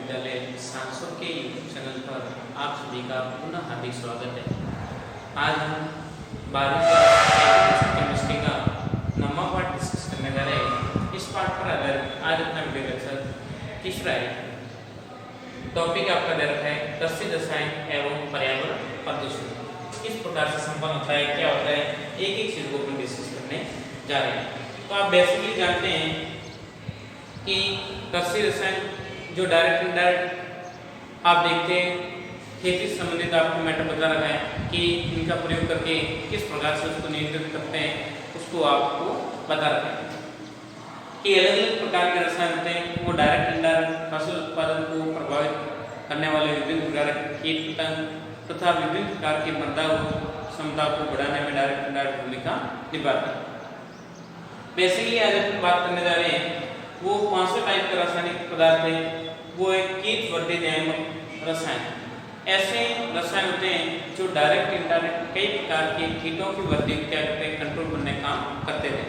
विद्यालय सांसद के यूट्यूब चैनल पर आप सभी का पुनः हार्दिक स्वागत है। आज हम 12वीं केमिस्ट्री का 9वां पाठ डिस्कस करने जा रहे हैं। इस पाठ पर आधारित आज अपना वीडियो लेक्चर तीसरा है। टॉपिक आपका दे रखा है कृषि रसायन एवं पर्यावरण प्रदूषण किस प्रकार से संपन्न होता है, क्या होता है, एक एक चीज को अपन डिस्कस करने जा रहे हैं। तो आप बेसिकली जानते हैं कि कृषि रसायन जो डायरेक्ट इनडायरेक्ट आप देखते हैं खेती से संबंधित आपको मैटर बता रखा है कि इनका प्रयोग करके किस प्रकार से उसको नियंत्रित करते हैं, उसको आपको बता रखा है कि अलग अलग प्रकार के रसायन होते हैं। वो डायरेक्ट इनडायरेक्ट फसल उत्पादन को प्रभावित करने वाले विभिन्न प्रकार के कीट पतंग तथा विभिन्न प्रकार की मृदा क्षमता को बढ़ाने में डायरेक्ट इनडायरेक्ट भूमिका निभाते हैं। बेसिकली आज हम बात करने जा रहे हैं वो 500 टाइप के रासायनिक पदार्थ है। वो एक कीट वर्धी नियामक रसायन, ऐसे रसायन होते हैं जो डायरेक्ट इनडायरेक्ट कई प्रकार के कीटों की वृद्धि को क्या करते हैं, कंट्रोल करने का काम करते थे।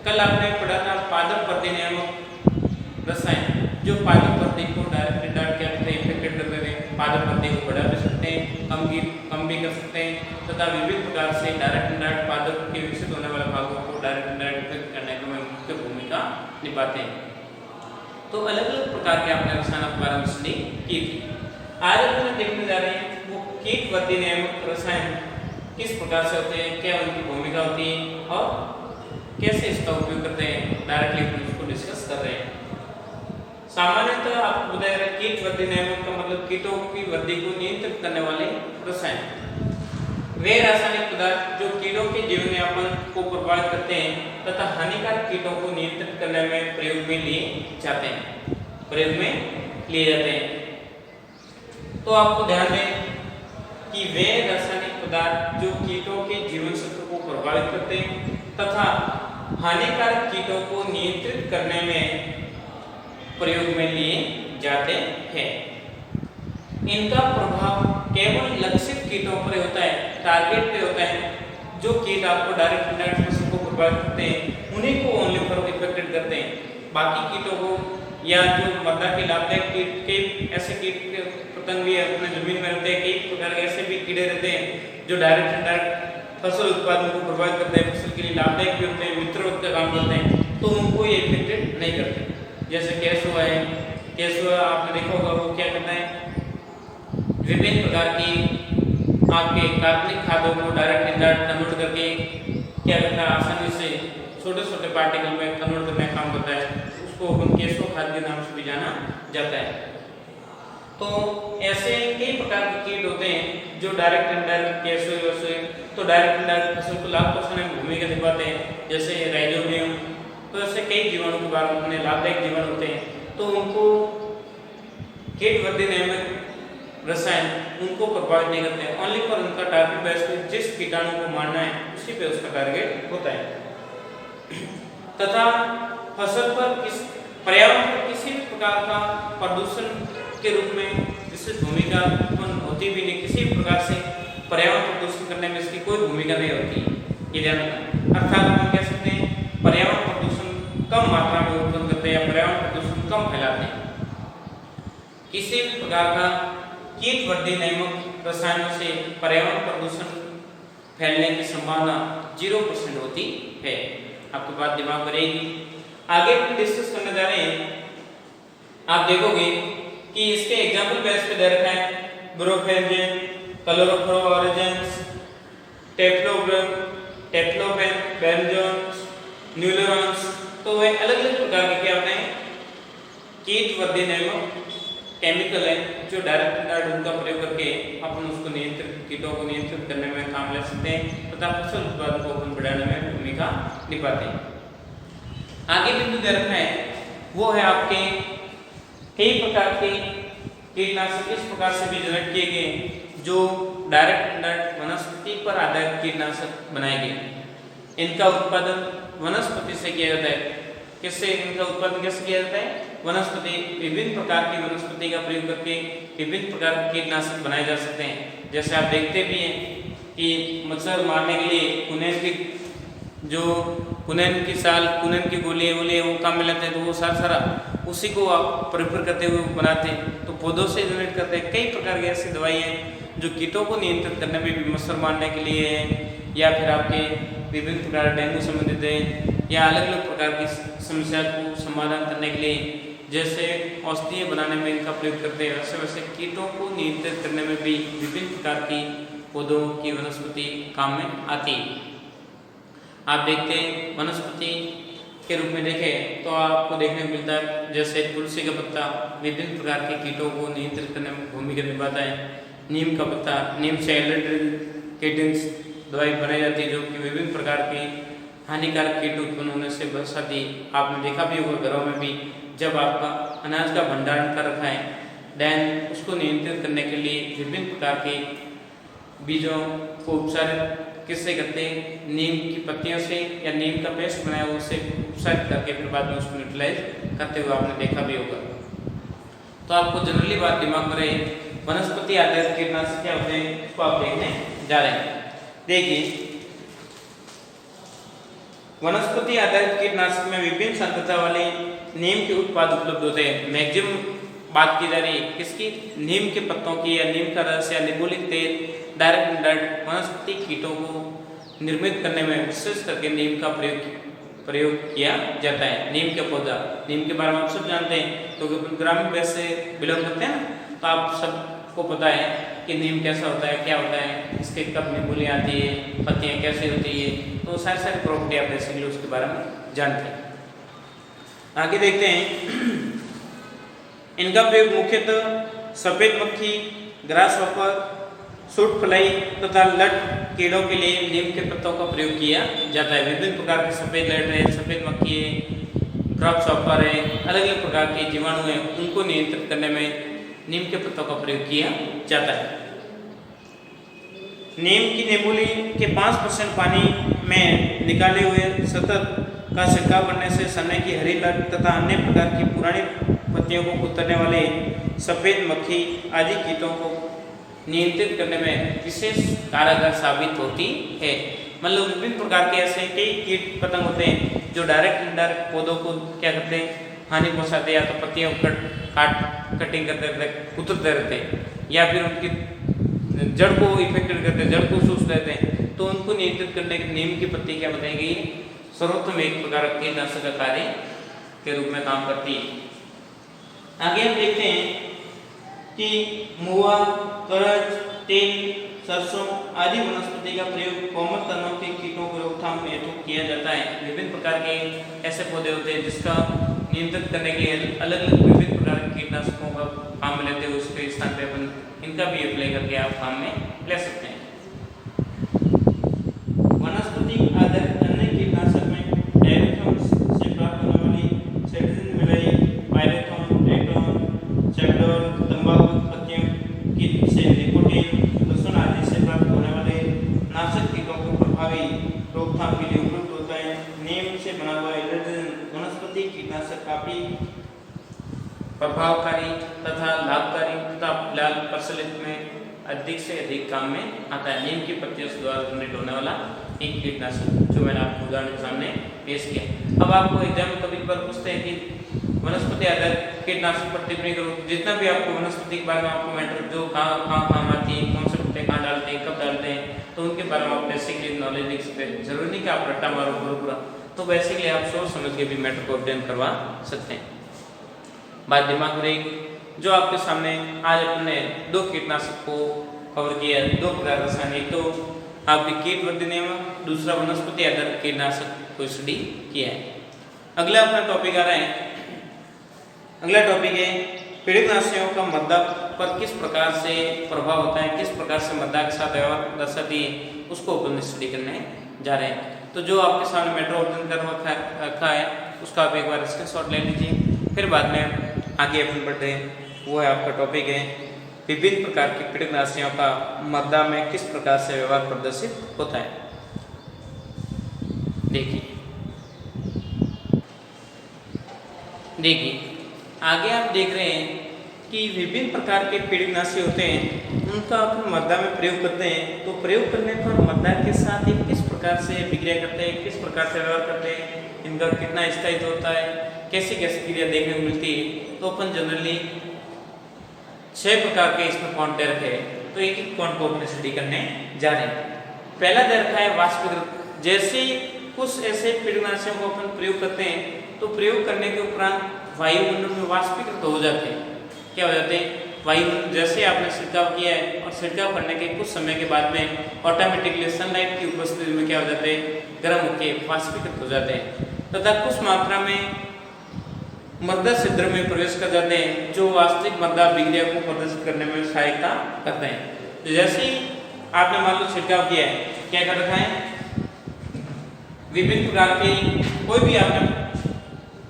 कल आपने पढ़ा था पादप वर्धी नियामक रसायन, जो पादप वृद्धि को डायरेक्ट इनडायरेक्ट क्या करते हैं, इफेक्टेड करते थे। पादप वृद्धि को बढ़ा भी सकते हैं, कम भी कर सकते हैं तथा विभिन्न प्रकार से डायरेक्ट इनडायरेक्ट पादप के विकसित होने वाले भागों को डायरेक्ट इनडायरेक्ट इफेक्ट करने में मुख्य भूमिका निभाते हैं। तो अलग अलग प्रकार के आपने रसायन के बारे में स्टडी की थी। आज हम देखने जा रहे हैं वो कीट वर्धी नियामक रसायन किस प्रकार से होते हैं, क्या उनकी भूमिका होती है और कैसे इसका उपयोग करते हैं। डायरेक्टली हम इसको डिस्कस कर रहे हैं। सामान्यतः आपको बताया गया कीट वर्धी नियामक का मतलब कीटों की वृद्धि को नियंत्रित करने वाले रसायन वे रासायनिक पदार्थ जो कीटों के जीवन यापन को प्रभावित करते हैं तथा हानिकारक कीटों को नियंत्रित करने में प्रयोग में लिए जाते हैं। तो आपको ध्यान दें कि वे रासायनिक पदार्थ जो कीटों के जीवन चक्र को प्रभावित करते हैं तथा हानिकारक कीटों को नियंत्रित करने में प्रयोग में लिए जाते हैं। इनका प्रभाव केवल लक्षित कीटों पर होता है, टारगेट पे होता है। जो कीट आपको डायरेक्ट इनडायरेक्ट फसल को प्रभावित करते हैं उन्हीं को ओनली फॉर इफेक्टेड करते हैं। बाकी कीटों को या जो मृदा के लाभदायक कीट, कई ऐसे कीट पतंग भी अपने जमीन में रहते हैं, कई प्रकार के ऐसे भी कीड़े रहते हैं जो डायरेक्ट इनडायरेक्ट फसल उत्पादन को प्रभावित करते हैं, फसल के लिए लाभदायक भी होते हैं, मित्रवत का काम करते हैं, तो उनको ये इफेक्टेड नहीं करते। जैसे केसुआ है, केसुआ आपने देखा होगा वो क्या करता है, विभिन्न प्रकार की आपके कार्बनिक खादों को डायरेक्ट इनडायरेक्ट कन्वर्ट करके क्या करता है, आसानी से छोटे छोटे पार्टिकल में कन्वर्ट करने का काम करता है। उसको अपन केसुआ खाद के नाम से भी जाना जाता है। तो ऐसे कई प्रकार के कीट होते हैं जो डायरेक्ट इनडायरेक्ट केसुआ तो डायरेक्ट इनडायरेक्ट फसल को लाभ पहुंचाने में भूमिका निभाते हैं, जैसे राइजोबियम। तो ऐसे कई जीवाणु के बारे में लाभदायक जीवाणु होते हैं, तो उनको कीट वर्धी नियामक रसायन उनको प्रभावित नहीं करते हैं। ओनली पर उनका टारगेट बेस पे जिस कीटाणु को मारना है उसी पे उसका टारगेट होता है तथा फसल पर पर्यावरण पर किसी भी प्रकार का प्रदूषण के रूप में विशेष भूमिका उत्पन्न होती भी नहीं। किसी भी प्रकार से पर्यावरण प्रदूषण करने में इसकी कोई भूमिका नहीं होती। ये ध्यान रखना। अर्थात हम कह सकते हैं पर्यावरण प्रदूषण कम मात्रा में उत्पन्न करते हैं या पर्यावरण प्रदूषण कम फैलाते हैं। किसी भी प्रकार का कीट वर्धी नियामक रसायनों से पर्यावरण प्रदूषण फैलने की संभावना 0% होती है। आपकी बात दिमाग में रहेगी। आगे हम डिस्कस करने जा रहे हैं। आप देखोगे कि इसके एग्जाम्पल बेस पे दे रखा है ब्रोफेनजेन, क्लोरोफ्लोरोजेंस, टेफ्लोफेन, बेंजोन्स, न्यूलोरॉन्स। तो वे अलग अलग प्रकार के क्या होते हैं, कीट वर्धी नियामक केमिकल है जो डायरेक्ट इनडायरेक्ट उनका प्रयोग करके अपन उसको नियंत्रित कीटों को नियंत्रित करने में काम ले सकते हैं तथा फसल उत्पादन को अपन बढ़ाने में भूमिका निभाते हैं। आगे बिंदु दे रखा है वो है आपके कई प्रकार के कीटनाशक इस प्रकार से भी जनरेट किए गए जो डायरेक्ट इनडायरेक्ट वनस्पति पर आधारित कीटनाशक बनाए गए। इनका उत्पादन वनस्पति से किया जाता है। किससे इनका उत्पादन कैसे किया जाता है, वनस्पति, विभिन्न प्रकार की वनस्पति का प्रयोग करके विभिन्न प्रकार के कीटनाशक बनाए जा सकते हैं। जैसे आप देखते भी हैं कि मच्छर मारने के लिए कुनैन की जो कुनैन की साल, कुनैन की गोली वो काम में लेते हैं, तो वो सारा उसी को आप प्रेफर करते हुए बनाते हैं। तो पौधों से जनरेट करते हैं। कई प्रकार की ऐसी दवाइयाँ हैं जो कीटों को नियंत्रित करने में भी, मच्छर मारने के लिए है, या फिर आपके विभिन्न प्रकार डेंगू संबंधित है, या अलग अलग प्रकार की समस्या को समाधान करने के लिए जैसे औषधीय बनाने में इनका प्रयोग करते हैं, वैसे वैसे कीटों को नियंत्रित करने में भी विभिन्न प्रकार की पौधों की वनस्पति काम में आती है। आप देखते हैं वनस्पति के रूप में देखें तो आपको देखने को मिलता है जैसे तुलसी का पत्ता विभिन्न प्रकार के कीटों को नियंत्रित करने में भूमिका निभाता है। नीम का पत्ता, नीम से एल्ड्रिडिंस दवाई बनाई जाती है जो कि विभिन्न प्रकार के हानिकारक कीट उत्पन्न होने से बचाती। आपने देखा भी होगा घरों में भी जब आपका अनाज का भंडारण कर रखा है देन उसको नियंत्रित करने के लिए विभिन्न प्रकार के बीजों को उपचारित किससे करते हैं, नीम की पत्तियों से या नीम का पेस्ट बनाया हुआ उससे उपचारित करके फिर बाद में उसको न्यूट्रलाइज करते हुए आपने देखा भी होगा। तो आपको जनरली बात दिमाग में रहे, वनस्पति आधारित कीटनाशक क्या होते हैं उसको आप देखने जा रहे हैं। देखिए वनस्पति आधारित कीटनाशक में विभिन्न सांद्रता वाले नीम के उत्पाद उपलब्ध होते हैं। मैक्सिमम बात की जा रही है किसकी, नीम के पत्तों की या नीम का रस या नींबुलिक तेल डायरेक्ट इनडायरेक्ट वनस्पति कीटों को निर्मित करने में विशेष करके नीम का प्रयोग किया जाता है। नीम के पौधा, नीम के बारे में आप सब जानते हैं क्योंकि ग्रामीण बेस से बिलोंग करते हैं ना, तो आप सबको पता है कि नीम कैसा होता है, क्या होता है, इसके कब नींबुली आती है, पत्तियाँ कैसी होती है, तो सारी सारी प्रॉपर्टी आप बेसिकली उसके बारे में जानते हैं। आगे देखते हैं इनका प्रयोग मुख्यतः सफेद मक्खी, ग्रास हॉपर, सूट फ्लाई तथा लट कीड़ों के लिए नीम के पत्तों का प्रयोग किया जाता है। विभिन्न प्रकार के सफेद लट है, सफेद मक्खी है, ग्रास हॉपर है, अलग अलग प्रकार के जीवाणु हैं, उनको नियंत्रित करने में नीम के पत्तों का प्रयोग किया जाता है। नीम की नींबुली के 5% पानी में निकाले हुए सतत का छिड़काव करने से सन्ने की हरी लट तथा अन्य प्रकार की पुरानी पत्तियों को कुतरने वाले सफेद मक्खी आदि कीटों को नियंत्रित करने में विशेष कारगर साबित होती है। मतलब विभिन्न प्रकार के ऐसे कई कीट पतंग होते हैं जो डायरेक्ट इनडायरेक्ट पौधों को क्या करते हैं, हानि पहुंचाते, या तो पत्तियों को कटिंग करते रहते, कुतरते रहते, या फिर उनकी जड़ को इफेक्टेड करते, जड़ को सूख देते हैं। तो उनको नियंत्रित करने के नीम की पत्ती क्या बताई गई, सर्वोत्तम एक प्रकार के कीटनाशक का कार्य के रूप में काम करती है। आगे हम देखते हैं कि मुआ, करज, तेल, सरसों आदि वनस्पति का प्रयोग कोमल तनों के कीटों को रोकथाम में हेतु किया जाता है। विभिन्न प्रकार के ऐसे पौधे होते हैं जिसका नियंत्रित करने के लिए अलग अलग विभिन्न प्रकार के कीटनाशकों का काम में लेते हैं, उसके स्थान पे अपन इनका भी अप्लाई करके आप काम में ले सकते हैं। वनस्पति आधारित अन्य कीटनाशक में डायरेथोन से प्राप्त होने वाली सेट्रिजिन मिलाई, पायरेथोन, डेटोन, चैकडोल, तंबाकू पत्तियों की से निकोटीन, लहसुन आदि से प्राप्त होने वाले नाशक कीटों को प्रभावी रोकथाम के लिए उपयुक्त होता है। नीम से बना हुआ एल्ड्रिडिन वनस्पति कीटनाशक काफी प्रभावकारी तथा लाभकारी तथा फिलहाल प्रचलित में अधिक से अधिक काम में आता है। नीम की पत्तियों से द्वारा जनरेट होने वाला एक कीटनाशक जो मैंने आपको उदाहरण के सामने पेश किया। अब आपको एग्जाम में कभी बार पूछते हैं कि वनस्पति आधारित कीटनाशक पर टिप्पणी करो, जितना भी आपको वनस्पति के बारे में आपको मैटर जो कहाँ काम आती है, कौन से पत्ते कहाँ डालते हैं, कब डालते हैं, तो उनके बारे में आप बेसिकली नॉलेज लिख सकते हैं। जरूरी नहीं कि आप रट्टा मारो पूरा, तो बेसिकली आप सोच समझ के भी मैटर को अध्ययन करवा सकते हैं। बात दिमाग में रहेगी। जो आपके सामने आज अपने दो कीटनाशक को कवर किया, दो प्रकार रासायनिक, तो आपके कीटवर्धी नियमक, दूसरा वनस्पति आधारित कीटनाशक को स्टडी किया है। अगला अपना टॉपिक आ रहा है, अगला टॉपिक है पीड़कनाशियों का मृदा पर किस प्रकार से प्रभाव होता है, किस प्रकार से मृदा के साथ व्यवहार दर्शाती है, उसको अपन स्टडी करने जा रहे हैं। तो जो आपके सामने मेट्रो अध्ययन कर रखा है उसका आप एक बार स्क्रीनशॉट ले लीजिए, फिर बाद में आगे अपन बढ़ रहे हैं। वो है आपका टॉपिक है विभिन्न प्रकार की पीड़कनाशियों का मृदा में किस प्रकार से व्यवहार प्रदर्शित होता है। देखिए आगे आप देख रहे हैं कि विभिन्न प्रकार के पीड़कनाशी होते हैं, उनका अपन मृदा में प्रयोग करते हैं। तो प्रयोग करने पर मृदा के साथ ये किस प्रकार से विक्रिया करते हैं, किस प्रकार से व्यवहार करते हैं, इनका कितना स्थायित्व होता है, कैसी कैसी क्रिया देखने को मिलती है, तो अपन जनरली 6 प्रकार के इसमें पॉइंट दे रखे हैं, तो एक एक पॉइंट को अपने स्टडी करने जा रहे हैं। पहला दे रखा है वाष्पीकृत। जैसे कुछ ऐसे कीटनाशकों को अपन प्रयोग करते हैं, तो प्रयोग करने के उपरांत वायुमंडल में वाष्पीकृत हो जाते हैं। क्या हो जाते हैं? वायु, जैसे आपने छिड़काव किया है और छिड़काव करने के कुछ समय के बाद में ऑटोमेटिकली सनलाइट की उपस्थिति में क्या हो जाते हैं? गर्म होकर वाष्पीकृत हो जाते हैं तथा कुछ मात्रा में मृदा छिद्र में प्रवेश कर जाते हैं, जो वास्तविक मृदा अभिक्रिया को प्रदर्शित करने में सहायता करते हैं। तो जैसे ही आपने मान लो छिड़काव किया है, क्या कर रखा है? विभिन्न प्रकार के कोई भी आपने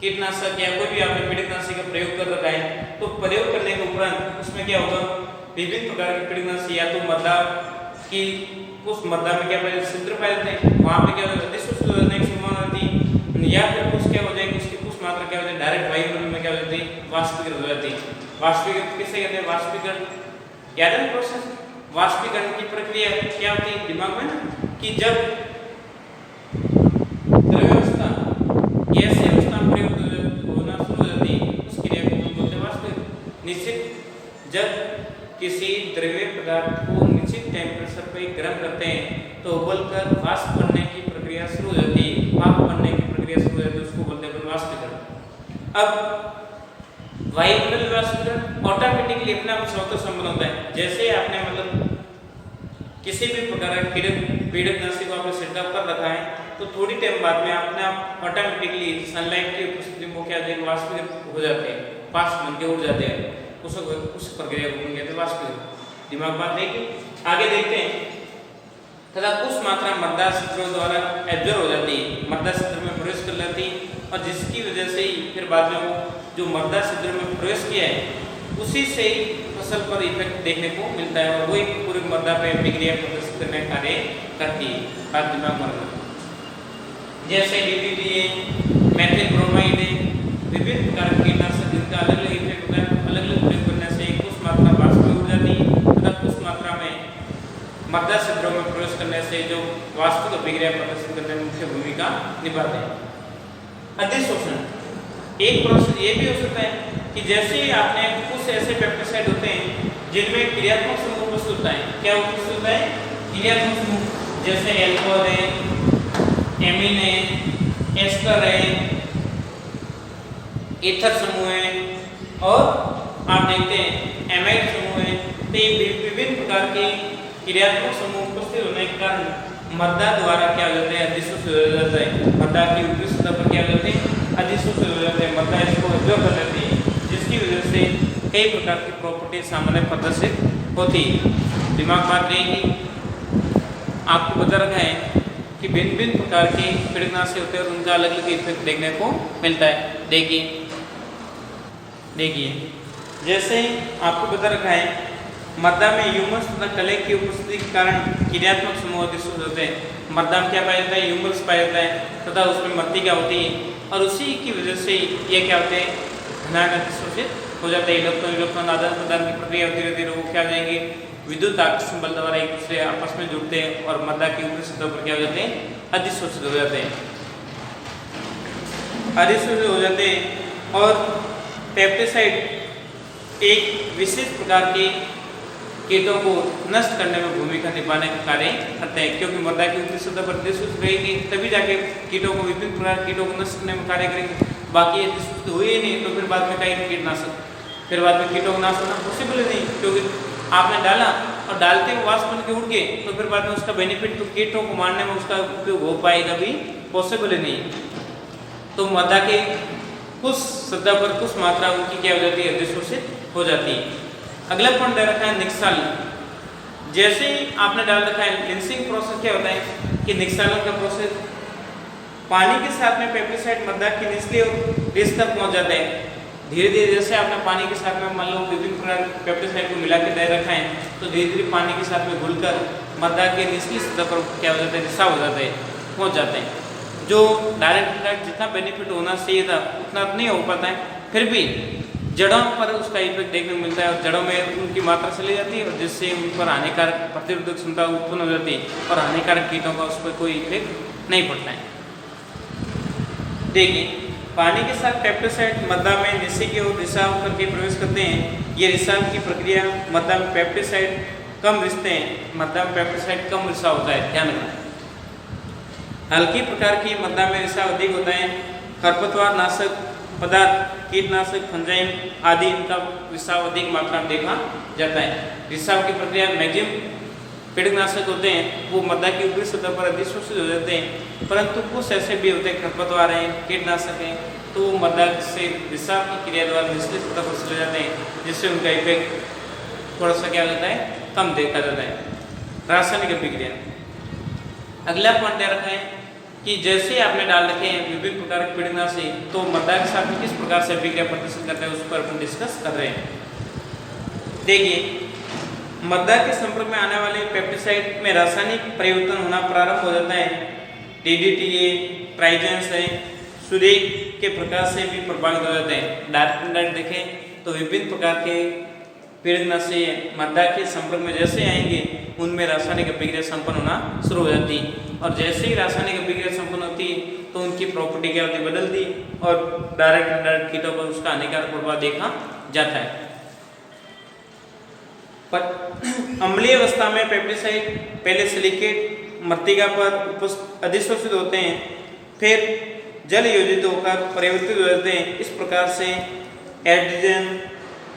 कीटनाशक या कोई भी आपने कीटनाशक का प्रयोग कर रखा है, तो प्रयोग करने के उपरांत उसमें क्या होगा? विभिन्न प्रकार के कीटनाशक या तो मृदा की उस मृदा में क्या पाए छिद्र पाए जाते हैं, वहाँ पे क्या होता है? शुष्क होने की संभावना होती है, या फिर कुछ क्या हो जाएगी, उसकी कुछ मात्रा क्या हो जाए डायरेक्ट वायुमंडल में क्या हो जाती है? वाष्पीकृत हो जाती है। वाष्पीकृत किसे कहते हैं? वाष्पीकरण याद है प्रोसेस। वाष्पीकरण की प्रक्रिया क्या होती है दिमाग में ना, कि जब द्रव्यावस्था गैस अवस्था में होना शुरू हो जाती है, उस क्रिया को हम बोलते हैं वाष्पीकरण। निश्चित जब किसी द्रव्य पदार्थ को निश्चित टेम्परेचर पर गर्म करते हैं, तो उबलकर वाष्प बनने की प्रक्रिया शुरू हो जाती है, भाप बनने की प्रक्रिया शुरू हो जाती है, उसको बोलते हैं वाष्पीकरण। अब वायुमंडल वाष्पीकरण ऑटोमेटिकली अपने आप स्वतः संपन्न होता है। जैसे आपने मतलब किसी भी प्रकार का कीटनाशक को आपने छिड़काव कर रखा है, तो थोड़ी टाइम बाद में अपने आप ऑटोमेटिकली सनलाइट की उपस्थिति में क्या है? वाष्पीकृत हो जाते हैं, वाष्प बन के उड़ जाते हैं। उस प्रक्रिया को कहते हैं वाष्पीकरण। दिमाग बात देखिए, आगे देखते हैं। तथा कुछ मात्रा मृदा छिद्रों द्वारा एब्जॉर्ब हो जाती है, मृदा छिद्र में प्रवेश कर लेती है, और जिसकी वजह से ही फिर बाद में वो जो मृदा छिद्र में प्रवेश किया है, उसी से ही फसल पर इफेक्ट देखने को मिलता है, और वही पूरी मृदा पे अभिक्रिया प्रदर्शित करने का कार्य करती है। बात दिमाग में रखना। जैसे डीडीटी है, मेथिल ब्रोमाइड है, विभिन्न प्रकार के कीटनाशक जिनका अलग अलग इफेक्ट होता है, अलग अलग प्रयोग करने से कुछ मात्रा वाष्प में उड़ जाती है, तथा कुछ मात्रा में मृदा छिद्रों में प्रवेश करने से जो वास्तविक अभिक्रिया प्रदर्शित करने में मुख्य भूमिका निभाते हैं। अधिशोषण एक प्रोसेस ये भी हो सकता है कि जैसे आपने कुछ ऐसे पेप्टिसाइड होते हैं जिनमें क्रियात्मक समूह उपस्थित होता है। क्या उपस्थित होता है? क्रियात्मक समूह, जैसे एल्कोहल है, एमीन है, एस्टर है, ईथर समूह है, और आप देखते हैं एमाइड समूह है। तो ये विभिन्न प्रकार के क्रियात्मक समूह उपस्थित होने के कारण मृदा द्वारा क्या हो जाता है? अधिशोषित हो जाता है। मृदा की ऊपरी सतह पर क्या हो जाते हैं? अधिशोषित हो जाते हैं। मृदा इसको एब्जॉर्ब कर लेती है, जिसकी वजह से कई प्रकार की प्रॉपर्टी सामान्य प्रदर्शित होती है। दिमाग बात रहेगी, आपको बता रखा है कि भिन्न भिन्न प्रकार के कीटनाशक होते हैं और उनका अलग अलग इफेक्ट देखने को मिलता है। देखिए जैसे आपको बता रखा है, मृदा में ह्यूमस तथा कले की उपस्थिति के कारण क्रियात्मक समूह अधिशोषित होते हैं। मृदा में क्या पाया जाता है? ह्यूमस पाया जाता है, तथा उसमें मृदा क्या होती है, और उसी की वजह से ये क्या होते हैं? धनायन अधिशोषित हो जाते हैं। इलेक्ट्रॉन आदान प्रदान की प्रक्रिया होती रहती है, वो क्या हो जाएंगे? विद्युत आकर्षण बल द्वारा एक दूसरे आपस में जुड़ते हैं, और मृदा की ऊपरी सतह पर क्या हो जाते हैं? अधिशोषित हो जाते हैं, अधिशोषित हो जाते हैं। और पेप्टिसाइड एक विशेष प्रकार के कीटों को नष्ट करने में भूमिका निभाने का कार्य करते हैं, क्योंकि मृदा की ऊपरी सतह पर अधिशोषित रहेगी, तभी जाके कीटों को विभिन्न प्रकार कीटों को नष्ट करने में कार्य करेंगे। बाकी अधिशोषित हुए ही नहीं, तो फिर बाद में कई कीटनाशक, फिर बाद में कीटों को नाश होना पॉसिबल ही नहीं, क्योंकि आपने डाला और डालते हुए वाष्प बन के उड़ गए, तो फिर बाद में उसका बेनिफिट तो कीटों को मारने में उसका उपयोग हो पाएगा भी पॉसिबल ही नहीं। तो मृदा के कुछ सतह पर कुछ मात्रा उनकी क्या हो जाती है? अधिशोषित हो जाती है। अगला पॉइंट दे रखा है निक्षालन। जैसे ही आपने डाल रखा है, लिंसिंग प्रोसेस क्या होता है कि निक्षालन का प्रोसेस, पानी के साथ में पेप्टिसाइड मृदा की निचली रेस तक पहुंच जाता है। धीरे धीरे जैसे आपने पानी के साथ में मान लो विभिन्न प्रकार पेप्टिसाइड को मिला के दे रखा है, तो धीरे धीरे पानी के साथ में घुलकर मृदा के निचली सतह पर क्या हो जाता है? रिसाव हो जाता है, पहुँच जाते हैं। जो डायरेक्ट जितना बेनिफिट होना चाहिए था उतना नहीं हो पाता है, फिर भी जड़ों पर उसका इफेक्ट देखने को मिलता है, और जड़ों में उनकी मात्रा चली जाती है, और जिससे उन पर हानिकारक प्रतिरोधक क्षमता उत्पन्न हो जाती है, और हानिकारक कीटों का उस पर कोई इफेक्ट नहीं पड़ता है। देखिए पानी के साथ पेप्टिसाइड मद्दा में नीचे की ओर रिसाव करके प्रवेश करते हैं। ये रिसाव की प्रक्रिया मद्दा में पेप्टिसाइड कम रिश्ते हैं, मद्दा में पेप्टिसाइड कम रिसाव होता है, ध्यान रखना। हल्की प्रकार की मद्दा में रिसाव अधिक होता है। खरपतवार नाशक पदार्थ, कीटनाशक, फंजाइम आदि इनका रिसाव अधिक मात्रा में देखा जाता है। रिसाव की प्रक्रिया मैक्सिमम कीटनाशक होते हैं वो मद्दा की ऊपरी सतह पर अधिशोषित हो जाते हैं, परंतु कुछ ऐसे भी होते हैं खरपतवार हैं, कीटनाशक हैं, तो वो मद्दा से रिसाव की क्रिया द्वारा निचली सतह पर चले जाते हैं, जिससे उनका इफेक्ट थोड़ा सा क्या हो जाता है, कम देखा जाता है। रासायनिक अभिक्रिया, अगला पॉइंट दे रखा है कि जैसे आपने डाल रखे हैं विभिन्न प्रकार के कीटनाशक, तो मद्दा के साथ में किस प्रकार से अभिक्रिया प्रदर्शित करते हैं उस पर अपन डिस्कस कर रहे हैं। देखिए, मद्दा के संपर्क में आने वाले पेप्टिसाइड में रासायनिक परिवर्तन होना प्रारंभ हो जाता है। DDTA, ट्राइजेंस है, सूर्य के प्रकाश से भी प्रभावित हो जाते हैं। डायरेक्ट इनडायरेक्ट देखें तो विभिन्न प्रकार के कीटनाशक मद्दा के संपर्क में जैसे आएंगे उनमें रासायनिक अभिक्रिया संपन्न होना शुरू हो जाती है, और जैसे ही रासायनिक अभिक्रिया संपन्न होती है तो उनकी प्रॉपर्टी क्या होती है, बदलती, और डायरेक्ट इनडायरेक्ट कीटों पर उसका हानिकारक प्रभाव देखा जाता है। पर अम्लीय अवस्था में पेप्टिसाइड पहले सिलिकेट मृत्तिका पर अधिशोषित होते हैं, फिर जल योजित होकर परिवर्तित हो जाते हैं। इस प्रकार से एड्रिजन,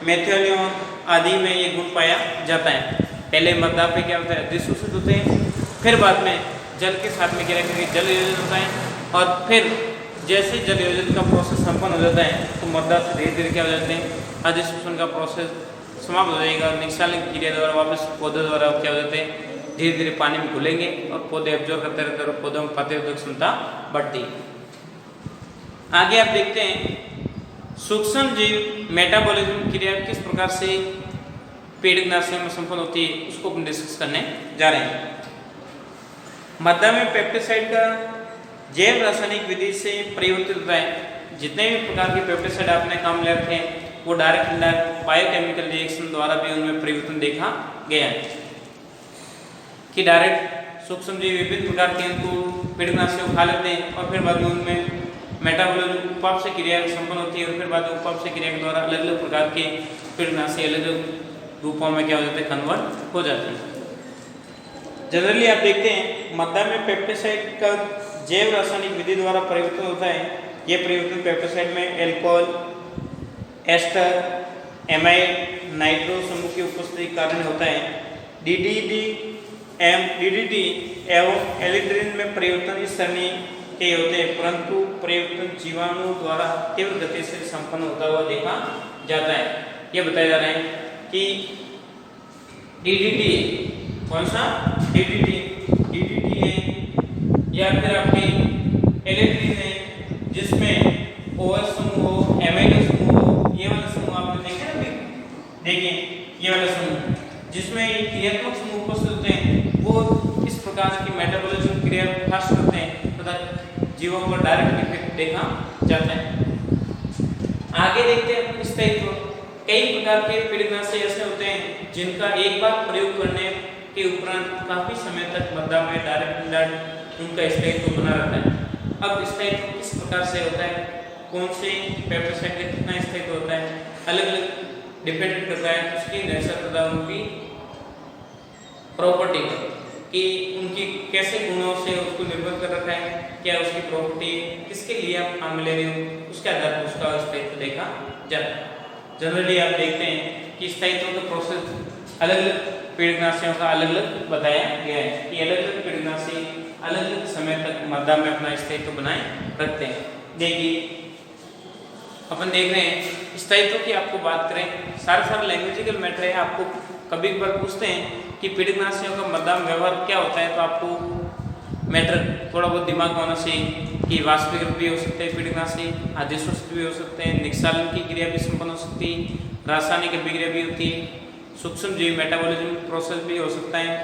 मेथियोनिन आदि में ये गुण पाया जाता है। पहले मद्दा पे क्या होता है, अधिशोषित होते हैं, फिर बाद में जल के साथ में क्या करके जल योजित होता है, और फिर जैसे जल योजित का प्रोसेस संपन्न हो जाता है तो मद्दा से धीरे धीरे क्या हो जाते हैं, अधिशोषण का प्रोसेस समाप्त हो जाएगा। निक्षालन की क्रिया द्वारा वापस पौधे द्वारा क्या हो जाते हैं, धीरे धीरे पानी में घुलेंगे और पौधे अब्जॉर्ब करते रहते हैं और पौधों में प्रतिरोधक क्षमता बढ़ती है। आगे आप देखते हैं सूक्ष्म जीव मेटाबॉलिज्म क्रिया किस प्रकार से कीटनाशक में संपन्न होती है, उसको हम डिस्कस करने जा रहे हैं। मद्दा में पेप्टिसाइड का जैव रासायनिक विधि से परिवर्तित होता है। जितने भी प्रकार के पेप्टिसाइड आपने काम ले रखे हैं वो डायरेक्ट इनडायरेक्ट बायोकेमिकल रिएक्शन द्वारा भी उनमें परिवर्तन देखा गया है कि डायरेक्ट सूक्ष्म जीव विभिन्न प्रकार के इनको कीटनाशक खा लेते हैं और फिर बाद में उनमें मेटाबॉलिज्म उपाप से क्रिया संपन्न होती है, और फिर बाद में उपाप से क्रिया के द्वारा अलग अलग प्रकार के कीटनाशक अलग अलग रूपों में क्या हो जाते हैं, कन्वर्ट हो जाते हैं। जनरली आप देखते हैं मद्दा में पेप्टिसाइड का जैव रासायनिक विधि द्वारा परिवर्तन होता है। ये परिवर्तन पेप्टिसाइड में एल्कोहल, एस्टर, एमाइड, नाइट्रो समूह की उपस्थिति के कारण होता है। DDT एवं एलिड्रिन में परिवर्तन इस श्रेणी के होते हैं, परंतु परिवर्तन जीवाणु द्वारा तीव्र गति से संपन्न होता हुआ देखा जाता है। ये बताया जा रहा है कि DDT कौन सा, DDT है या फिर आपके एलिड्रिन है जिसमें OH समूह हो, एमाइड समूह हो, ये वाला समूह आपने देखे ना, देखिए ये वाला समूह जिसमें ये क्रियात्मक समूह उपस्थित होते हैं, वो इस प्रकार की मेटाबॉलिज्म क्रिया फास्ट करते हैं तथा जीवों पर डायरेक्ट इफेक्ट देखा जाता है। आगे देखते हैं इस टाइप कई प्रकार के कीटनाशक ऐसे होते हैं जिनका एक बार प्रयोग करने के उपरांत काफी समय तक मद्दा में डायरेक्ट उनका स्थायित्व बना रहता है। अब स्थायित्व किस प्रकार से होता है, कौन से पेप्टिसाइड का कितना स्थायित्व होता है, अलग अलग डिपेंड करता है उसकी नेचर तथा उनकी प्रॉपर्टी पर कि उनकी कैसे गुणों से उसको निर्भर कर रखा है, क्या उसकी प्रॉपर्टी किसके लिए आप काम ले रहे हो, उसके आधार पर उसका स्थायित्व देखा जाता है। जनरली आप देखते हैं कि स्थायित्व का प्रोसेस अलग अलग कीटनाशकों का अलग अलग बताया गया है कि अलग अलग कीटनाशक अलग अलग समय तक मद्दा में अपना स्थायित्व बनाए रखते हैं। देखिए अपन देख रहे हैं स्थायित्व की आपको बात करें, सारे लैंग्वेजिकल मैटर है। आपको कभी कभार पूछते हैं कि कीटनाशकों का मद्दा में व्यवहार क्या होता है, तो आपको मैटर थोड़ा बहुत दिमाग में होना चाहिए कि वाष्पीकृत भी हो सकते हैं कीटनाशक, अधिशोषित भी हो सकते हैं, निक्षालन की क्रिया भी संपन्न हो सकती है, रासायनिक अभिक्रिया भी होती है, सूक्ष्म जीव मेटाबॉलिज्म प्रोसेस भी हो सकता है,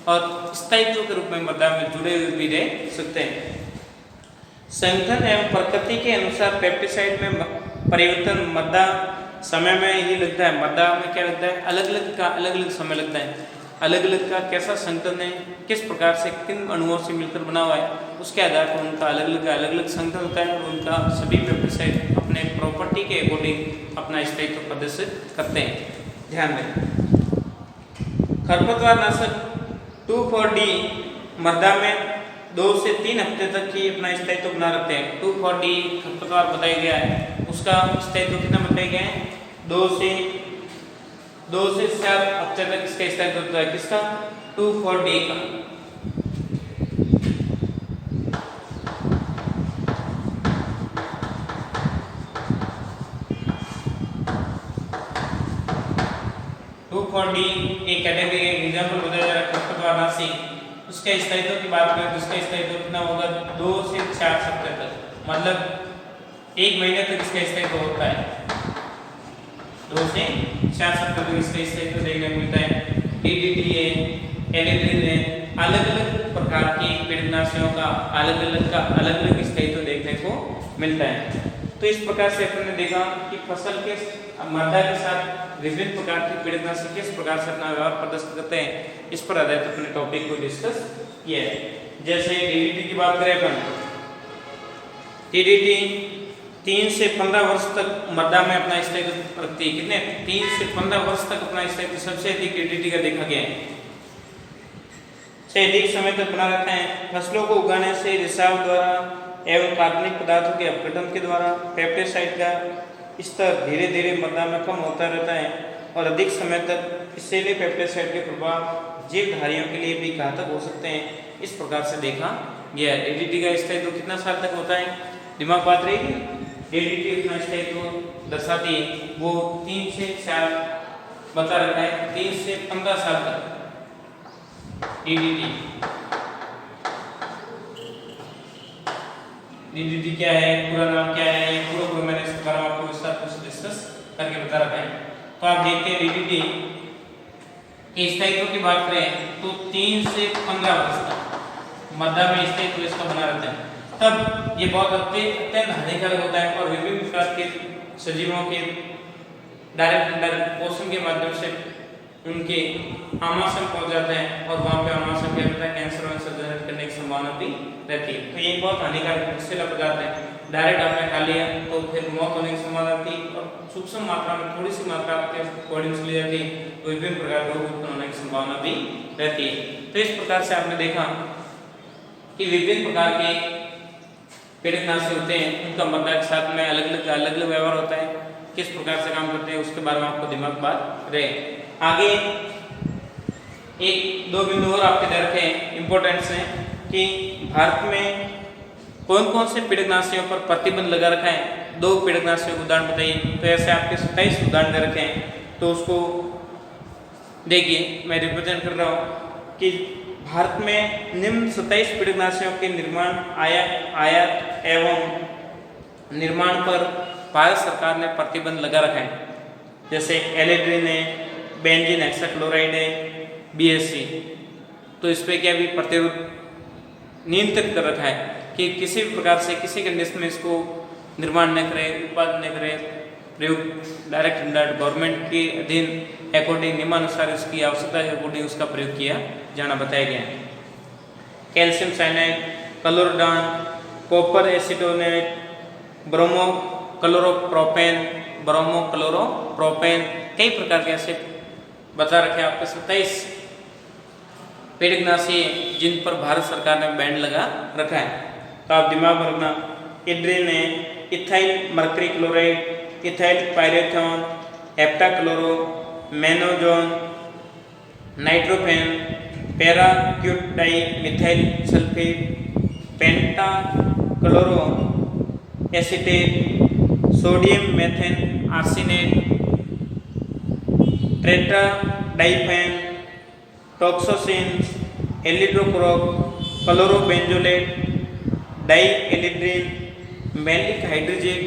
और स्थायित्व के रूप में मद्दा में जुड़े हुए भी रह सकते हैं। संगठन एवं प्रकृति के अनुसार पेप्टिसाइड में परिवर्तन मद्दा समय में ही लगता है। मद्दा में क्या लगता है, अलग अलग समय लगता है। अलग अलग का कैसा संगठन है, किस प्रकार से किन अणुओं से मिलकर बना हुआ है, उसके आधार पर उनका अलग अलग संगठन होता है और उनका सभी पेस्टिसाइड अपने प्रॉपर्टी के अकॉर्डिंग अपना स्थायित्व प्रदर्शित करते हैं। ध्यान दें, खरपतवार नाशक 2,4-D मृदा में 2 से 3 हफ्ते तक ही अपना स्थायित्व बना रखते हैं। 2,4-D खरपतवार बताया गया है, उसका स्थायित्व कितना बताया गया है? 2 से 4 हफ्ते तक इसका स्थायित्व होता है। किसका? 2,4-D का। एक कैटेगरी एग्जांपल बताया जा रहा है खरपतवार नाशी, उसके स्थायित्व की बात करें तो उसका स्थायित्व कितना होगा? 2 से 4 सप्ताह तक, मतलब 1 महीने तक इसका स्थायित्व होता है। 2 से 4 सप्ताह तक इसका स्थायित्व देखने को मिलता है। DDT है, एलिड्रिन है, अलग अलग प्रकार की कीटनाशकों का अलग अलग स्थायित्व देखने को मिलता है। तो इस प्रकार से अपन ने देखा कि फसल के मृदा के साथ विभिन्न प्रकार की कीटनाशक किस प्रकार से अपना व्यवहार प्रदर्शित करते हैं, इस पर आधारित अपने टॉपिक को डिस्कस किया है। जैसे DDT की बात करें अपन, DDT 3 से 15 वर्ष तक मृदा में अपना स्थायित्व रखती है। कितने? 3 से 15 वर्ष तक अपना स्थायित्व सबसे अधिक DDT का देखा गया है, से अधिक समय तक बना रहता है। फसलों को उगाने से रिसाव द्वारा एवं कार्बनिक पदार्थों के अपघटन के द्वारा पेस्टिसाइड का स्तर धीरे धीरे मृदा में कम होता रहता है और अधिक समय तक इसीलिए पेस्टिसाइड के प्रभाव जीवधारियों के लिए भी घातक हो सकते हैं। इस प्रकार से देखा गया है। DDT का स्थायित्व कितना साल तक होता है? दिमाग बात रहेगी। DDT कितना स्थायित्व दर्शाती है, वो 3 से 4 बता रखा है, 3 से 15 साल तक DDT क्या है, पूरा नाम क्या है, पूरा मैंने इसके बारे में आपको विस्तार से डिस्कस करके बता रखा है। तो आप देखते हैं DDT के स्थायित्व की बात करें तो 3 से 15 वर्ष तक मृदा में स्थायित्व इसका बना रहता है। तब ये बहुत अत्यंत हानिकारक होता है और विभिन्न प्रकार के सजीवों के डायरेक्ट पोषण के माध्यम से उनके आमाशय पहुंच जाते हैं और वहाँ पे आमाशय क्या होता है, कैंसर वैंसर जनरेट करने की संभावना भी रहती है। तो ये बहुत हानिकारक विषैला पदार्थ है, डायरेक्ट आपने खा लिया तो फिर मौत होने की संभावना थी और सूक्ष्म मात्रा में थोड़ी सी मात्रा आपके बॉडी में चली जाती है तो विभिन्न प्रकार रोग उत्पन्न होने की संभावना भी रहती है। तो इस प्रकार से आपने देखा कि विभिन्न प्रकार के कीटनाशक होते हैं, उनका मृदा के साथ में अलग अलग व्यवहार होता है, किस प्रकार से काम करते हैं उसके बारे में आपको दिमाग बात रहे। आगे 1-2 बिंदु और आपके दे रखे इंपॉर्टेंट्स हैं कि भारत में कौन कौन से कीटनाशकों पर प्रतिबंध लगा रखा है। 2 कीटनाशकों के उदाहरण बताइए। तो ऐसे आपके 27 उदाहरण दे रखे हैं, तो उसको देखिए, मैं रिप्रेजेंट कर रहा हूँ कि भारत में निम्न 27 कीटनाशकों के निर्माण, आयात एवं निर्माण पर भारत सरकार ने प्रतिबंध लगा रखा है। जैसे एलिड्रिन है, बेंजीन हेक्साक्लोराइड है, BSC, तो इस पर क्या भी प्रतिरोध नियंत्रित कर रखा है कि किसी भी प्रकार से किसी कंडीशन में इसको निर्माण न करें, उत्पादन न करें, प्रयोग डायरेक्ट गवर्नमेंट के अधीन अकॉर्डिंग नियमानुसार इसकी आवश्यकता के अकॉर्डिंग उसका प्रयोग किया जाना बताया गया है। कैल्शियम साइनाइड, क्लोरोडान, कॉपर एसिटोनेट, ब्रोमोक्लोरोप्रोपेन, कई प्रकार के ऐसे बता रखे आपके 27 कीटनाशक जिन पर भारत सरकार ने बैन लगा रखा है। तो आप दिमाग में रखना, इड्रिन है, ethyl mercury chloride, ethyl parathion, heptachlor, मेनोजोन, नाइट्रोफेन, पैराक्यूटाई methyl sulphate, pentachloro acetate, sodium methane arsenate, tetradifon, टॉक्सोसिन्स, एलिड्रोक्रोप, chlorobenzilate, dieldrin, maleic hydrazide,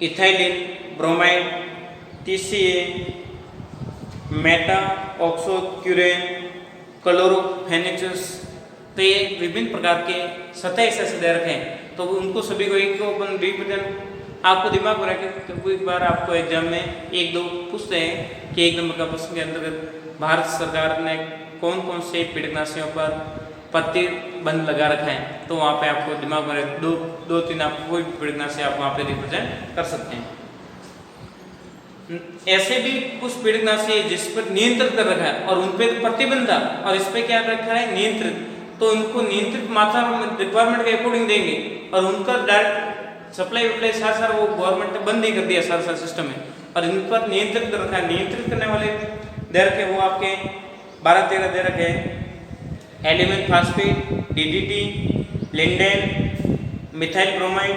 ethylene bromide, TCA, मेटाऑक्सोक्यूरेन, क्लोरोफेनेचस। तो ये विभिन्न प्रकार के 27 ऐसे दे रखे हैं, तो उनको सभी को एक अपन रिप्रेजेंट आपको दिमाग में रखे। तो एक बार आपको एग्जाम में 1-2 पूछते हैं कि 1 नंबर का प्रश्न के अंतर्गत भारत सरकार ने कौन कौन से कीटनाशकों पर प्रतिबंध लगा रखा है, तो वहाँ पे आपको दिमाग में दो तीन आप कोई पीड़कनाशी आप वहाँ पे रिप्रेजेंट कर सकते हैं। ऐसे भी कुछ पीड़कनाशी है जिस पर नियंत्रित कर रखा है और उन पर प्रतिबंध था और इस पे क्या रखा है नियंत्रित, तो उनको नियंत्रित मात्रा रिक्वायरमेंट के अकॉर्डिंग देंगे और उनका डायरेक्ट सप्लाई वप्लाई साथ वो गवर्नमेंट ने बंद ही कर दिया सारा सिस्टम में, और इन पर नियंत्रित कर रखा है। नियंत्रित करने वाले दे रखे वो आपके 12-13 दे रखे हैं, element phosphate, DDT, lindane, methyl bromide,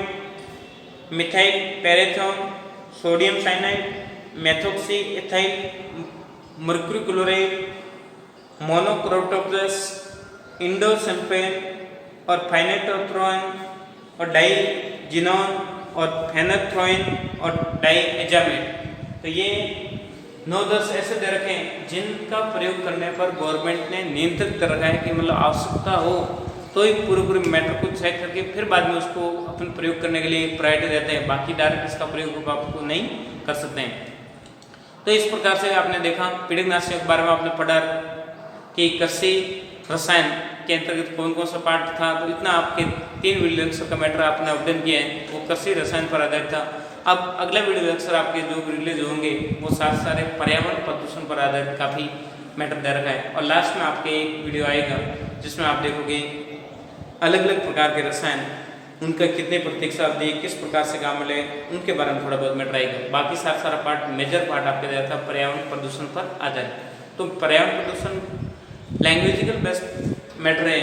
methyl parathion, sodium cyanide, methoxy ethyl, mercury chloride, monocrotophos, endosulfan और फाइनेटोथ्रोन और डाइजिनोन और फेनोथ्रोइन और डाइएजामेट। तो ये 9-10 ऐसे दे रखे हैं जिनका प्रयोग करने पर गवर्नमेंट ने नियंत्रित कर रखा है कि मतलब आवश्यकता हो तो ही पूरे मैटर को चेक करके फिर बाद में उसको अपन प्रयोग करने के लिए प्रायोरिटी देते हैं, बाकी डायरेक्ट इसका प्रयोग आपको नहीं कर सकते हैं। तो इस प्रकार से आपने देखा पीड़कनाशी के बारे में आपने पढ़ा कि कृषि रसायन के अंतर्गत कौन कौन सा पार्ट था, तो इतना आपके 3 वीडियो लेक्चर का मैटर आपने अध्ययन किया है वो कृषि रसायन पर आधारित था। अब अगला वीडियो लेक्चर आपके जो रिलीज होंगे वो सारे पर्यावरण प्रदूषण पर आधारित काफ़ी मैटर दे रखा है, और लास्ट में आपके एक वीडियो आएगा जिसमें आप देखोगे अलग अलग प्रकार के रसायन, उनका कितने प्रतीक्षा अवधि, किस प्रकार से काम मिले, उनके बारे में थोड़ा बहुत मैटर आएगा। बाकी सारा पार्ट मेजर पार्ट आपके दिया था पर्यावरण प्रदूषण पर आधारित। तो पर्यावरण प्रदूषण लैंग्वेजिकल बेस्ट मैटर है,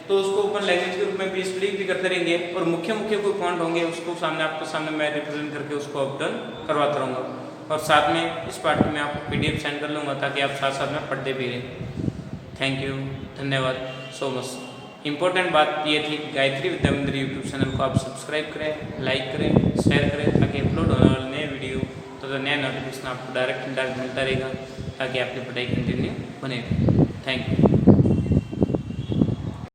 तो उसको ओपन लैंग्वेज के रूप में भी स्टडी भी करते रहेंगे और मुख्य कोई पॉइंट होंगे उसको आपके सामने मैं रिप्रेजेंट करके उसको अपडेट करवाता रहूँगा, और साथ में इस पार्ट में आपको PDF सेंड कर लूँगा ताकि आप साथ में पढ़ते भी रहें। थैंक यू, धन्यवाद सो मच। इम्पोर्टेंट बात ये थी गायत्री विद्या मंदिर यूट्यूब चैनल को आप सब्सक्राइब करें, लाइक करें, शेयर करें ताकि अपलोड होने वाले नए वीडियो तो नया नोटिफिकेशन आपको डायरेक्ट मिलता रहेगा ताकि आपकी पढ़ाई कंटिन्यू बने। Thank you.